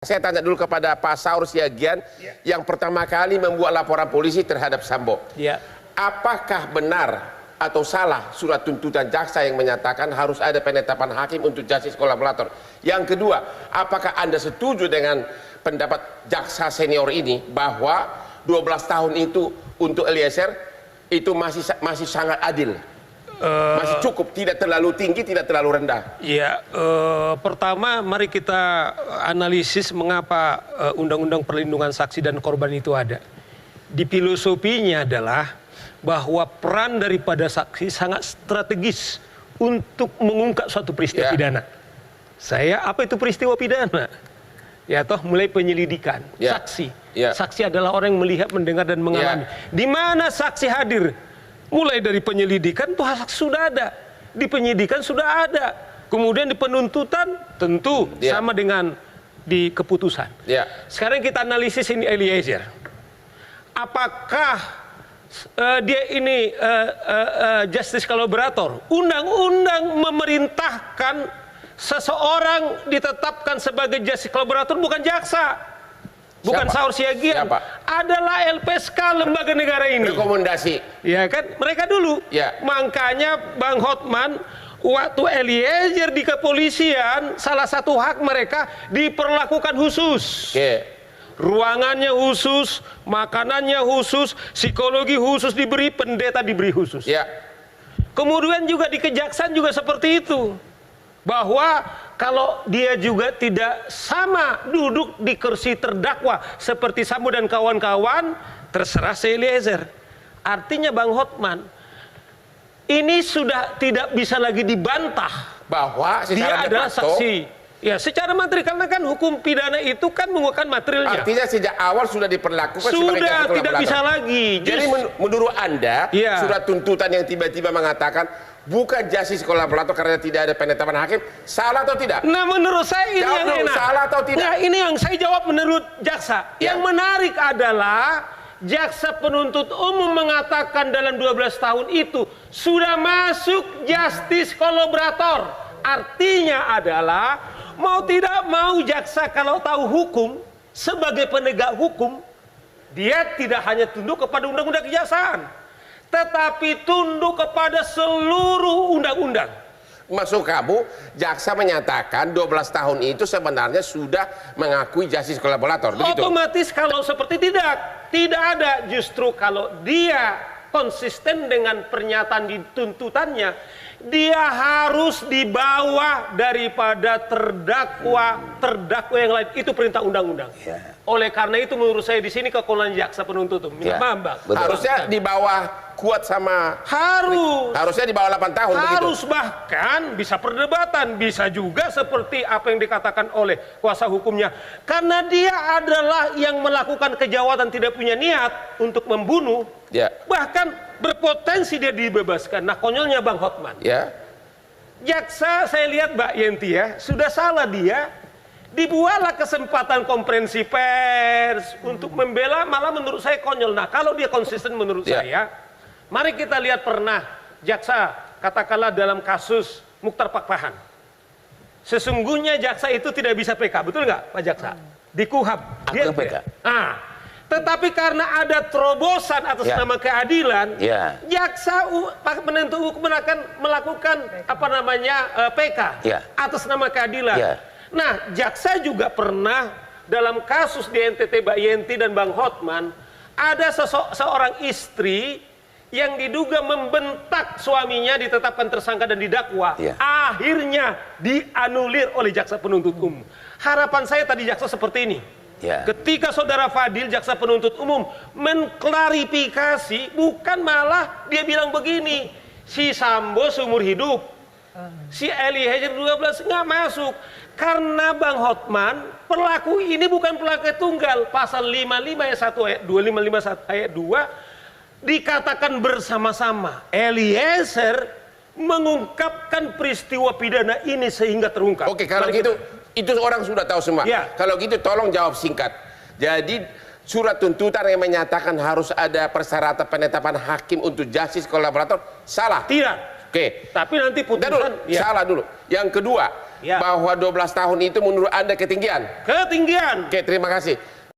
Saya tanya dulu kepada Pak Saur Siagian yang pertama kali membuat laporan polisi terhadap Sambo. Apakah benar atau salah surat tuntutan jaksa yang menyatakan harus ada penetapan hakim untuk justice kolaborator? Yang kedua, apakah Anda setuju dengan pendapat jaksa senior ini bahwa 12 tahun itu untuk Eliezer itu masih sangat adil? Masih cukup, tidak terlalu tinggi, tidak terlalu rendah. Ya, pertama mari kita analisis mengapa Undang-Undang Perlindungan Saksi dan Korban itu ada. Di filosofinya adalah bahwa peran daripada saksi sangat strategis untuk mengungkap suatu peristiwa pidana. Apa itu peristiwa pidana? Ya toh mulai penyelidikan, saksi. Saksi adalah orang yang melihat, mendengar dan mengalami. Di mana saksi hadir? Mulai dari penyelidikan tuh sudah ada, di penyidikan sudah ada, kemudian di penuntutan tentu sama dengan di keputusan. Sekarang kita analisis ini Eliezer, apakah dia ini justice collaborator? Undang-undang memerintahkan seseorang ditetapkan sebagai justice collaborator bukan jaksa. Bukan Saur Siagian, adalah LPSK lembaga negara ini. Rekomendasi. Ya kan, mereka dulu. Makanya Bang Hotman, waktu Eliezer di kepolisian, salah satu hak mereka diperlakukan khusus. Ruangannya khusus, makanannya khusus, psikologi khusus diberi, pendeta diberi khusus. Kemudian juga di kejaksaan juga seperti itu. Bahwa kalau dia juga tidak sama duduk di kursi terdakwa seperti Sambo dan kawan-kawan, terserah Eliezer. Artinya Bang Hotman, ini sudah tidak bisa lagi dibantah bahwa dia adalah saksi. Ya, secara materi, karena kan hukum pidana itu kan menggunakan materialnya. Artinya sejak awal sudah diperlakukan sebagai sudah tidak bisa lagi. Jadi menurut Anda, surat tuntutan yang tiba-tiba mengatakan bukan justice kolaborator karena tidak ada penetapan hakim, salah atau tidak? Nah, menurut saya ini yang enak. Salah atau tidak? Nah, ini yang saya jawab menurut jaksa. Yang menarik adalah jaksa penuntut umum mengatakan dalam 12 tahun itu sudah masuk justice kolaborator. Artinya adalah mau tidak mau jaksa kalau tahu hukum sebagai penegak hukum, dia tidak hanya tunduk kepada undang-undang kejaksaan, tetapi tunduk kepada seluruh undang-undang. Maksud kamu, jaksa menyatakan 12 tahun itu sebenarnya sudah mengakui justice kolaborator, begitu? Otomatis kalau seperti tidak ada. Justru kalau dia konsisten dengan pernyataan di tuntutannya, dia harus dibawa daripada terdakwa yang lain. Itu perintah undang-undang. Oleh karena itu menurut saya di sini kewenangan jaksa penuntut umum. Harusnya di bawah kuat sama harusnya di bawah 8 tahun harus begitu. Bahkan bisa perdebatan, bisa juga seperti apa yang dikatakan oleh kuasa hukumnya, karena dia adalah yang melakukan kejahatan tidak punya niat untuk membunuh, bahkan berpotensi dia dibebaskan. Nah, konyolnya Bang Hotman, jaksa saya lihat Mbak Yenti sudah salah dia, dibuatlah kesempatan konferensi pers untuk membela, malah menurut saya konyol. Nah, kalau dia konsisten menurut saya, mari kita lihat pernah jaksa katakanlah dalam kasus Muchtar Pakpahan. Sesungguhnya jaksa itu tidak bisa PK, betul nggak Pak Jaksa? Di KUHAP dia PK. Tetapi karena ada terobosan atas nama keadilan, jaksa penentu hukum akan melakukan PK atas nama keadilan. Nah, jaksa juga pernah dalam kasus di NTT Mbak Yenti dan Bang Hotman, ada seorang istri yang diduga membentak suaminya ditetapkan tersangka dan didakwa. Akhirnya dianulir oleh jaksa penuntut umum. Harapan saya tadi jaksa seperti ini. Ketika saudara Fadil, jaksa penuntut umum, mengklarifikasi, bukan malah dia bilang begini, si Sambo seumur hidup, si Eliezer 12 nggak masuk. Karena Bang Hotman, pelaku ini bukan pelaku tunggal. Pasal 55 ayat 1 ayat 2, 551 ayat 2 dikatakan bersama-sama. Eliezer mengungkapkan peristiwa pidana ini sehingga terungkap. Oke, kalau gitu itu orang sudah tahu semua. Kalau gitu tolong jawab singkat. Jadi surat tuntutan yang menyatakan harus ada persyaratan penetapan hakim untuk justice kolaborator salah? Tidak. Oke. Tapi nanti putusan salah dulu. Yang kedua, bahwa 12 tahun itu menurut Anda ketinggian? Ketinggian. Oke, terima kasih.